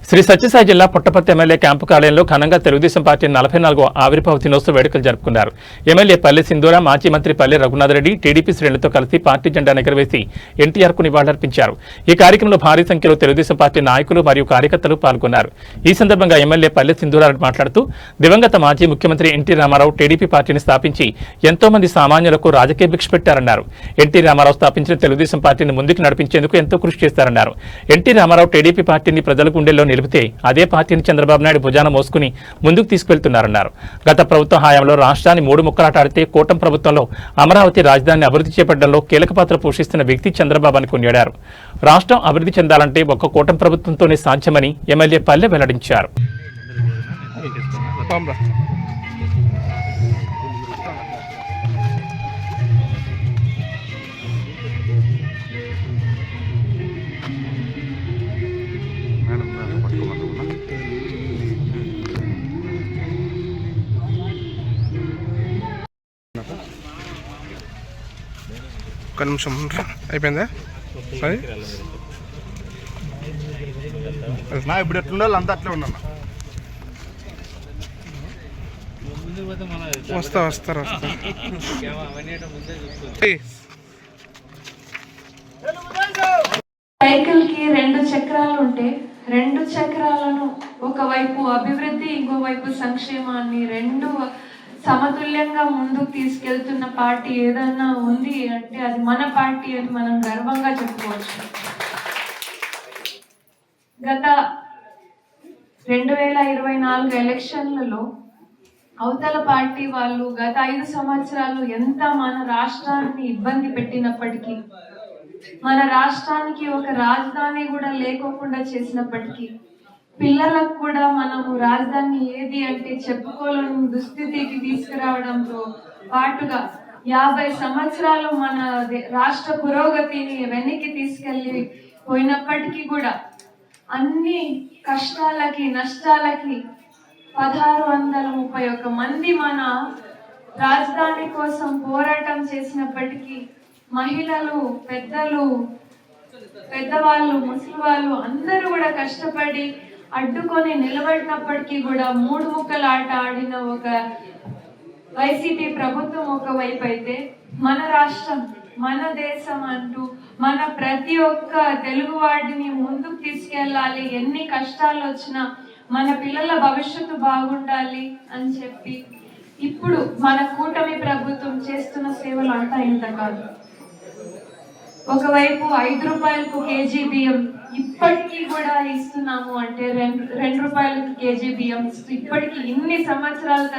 శ్రీ సత్యసాయి జిల్లా Puttaparthi MLA camp కార్యాలయంలో ఘనంగా తెలుగుదేశం పార్టీ 44వ ఆవిర్భావ దినోత్సవ వేడుకలు జరుపుకున్నారు. ఎమ్మెల్యే పల్లె సింధూర, మాజీ మంత్రి పల్లె రఘునాథరెడ్డి, టీడీపీ శ్రేణులతో కలిసి పార్టీ జెండాను ఎగురవేసి ఎన్టీఆర్కు నివాళులర్పించారు. ఈ కార్యక్రమంలో భారీ సంఖ్యలో తెలుగుదేశం పార్టీ నాయకులు మరియు కార్యకర్తలు పాల్గొన్నారు. ఈ సందర్భంగా ఎమ్మెల్యే పల్లె సింధూర మాట్లాడుతూ దివంగత మాజీ ముఖ్యమంత్రి ఎన్టీ రామారావు టీడీపీ పార్టీని స్థాపించి ఎంతో మంది సామాన్యులకు రాజకీయ భిక్ష పెట్టారన్నారు. ఎన్టీ రామారావు స్థాపించిన తెలుగుదేశం పార్టీని ముందుకు నడిపించేందుకు ఎంతో కృషి చేశారన్నారు. ఎన్టీ రామారావు టీడీపీ పార్టీని ప్రజల గుండెల్లో నిలిపితే అదే పార్టీని చంద్రబాబు నాయుడు భుజాన మోసుకుని ముందుకు తీసుకెళ్తున్నారన్నారు. గత ప్రభుత్వ హయాంలో రాష్ట్రాన్ని మూడు ముక్కలాటాడితే కూటమి ప్రభుత్వంలో అమరావతి రాజధానిని అభివృద్ధి చేపట్టడంలో కీలక పాత్ర పోషిస్తున్న వ్యక్తి చంద్రబాబు అని కొనియాడారు. రాష్ట్రం అభివృద్ధి చెందాలంటే ఒక్క కూటమి ప్రభుత్వంతోనే సాధ్యమని ఎమ్మెల్యే పల్లె వెల్లడించారు. ఒక నిమిషం అయిపోయిందా? ఇప్పుడు ఎట్లుండో అంతా అట్లే ఉన్నా. వస్తారు సైకిల్ కి 2 చక్రాలు ఉంటే 2 చక్రాలను ఒకవైపు అభివృద్ధి, ఇంకోవైపు సంక్షేమాన్ని రెండు సమతుల్యంగా ముందుకు తీసుకెళ్తున్న పార్టీ ఏదైనా ఉంది అంటే అది మన పార్టీ అని మనం గర్వంగా చెప్పుకోవచ్చు. గత 2024 ఎలక్షన్లలో అవతల పార్టీ వాళ్ళు గత 5 సంవత్సరాలు ఎంత మన రాష్ట్రాన్ని ఇబ్బంది పెట్టినప్పటికీ, మన రాష్ట్రానికి ఒక రాజధాని కూడా లేకోకుండా చేసినప్పటికీ, పిల్లలకు కూడా మనము రాజధాని ఏది అంటే చెప్పుకోలేని దుస్థితికి తీసుకురావడంతో పాటుగా 50 సంవత్సరాలు మన రాష్ట్ర పురోగతిని వెనక్కి తీసుకెళ్ళి పోయినప్పటికీ కూడా అన్ని కష్టాలకి నష్టాలకి 1631 మంది మన రాజధాని కోసం పోరాటం చేసినప్పటికీ మహిళలు, పెద్దవాళ్ళు, ముసలి వాళ్ళు అందరూ కూడా కష్టపడి అడ్డుకొని నిలబడినప్పటికీ కూడా 3 ముక్కల ఆట ఆడిన ఒక వైసీపీ ప్రభుత్వం ఒకవైపు అయితే, మన రాష్ట్రం, మన దేశం అంటూ మన ప్రతి ఒక్క తెలుగువాడిని ముందుకు తీసుకెళ్ళాలి, ఎన్ని కష్టాలు వచ్చినా మన పిల్లల భవిష్యత్తు బాగుండాలి అని చెప్పి ఇప్పుడు మన కూటమి ప్రభుత్వం చేస్తున్న సేవలు అంతా ఇంత కాదు. ఒకవైపు 5 రూపాయలకు కేజీ బియ్యం ఇప్పటికీ కూడా ఇస్తున్నాము అంటే 2 రూపాయలకు కేజీ బియ్యం ఇస్తూ ఇప్పటికీ ఇన్ని సంవత్సరాల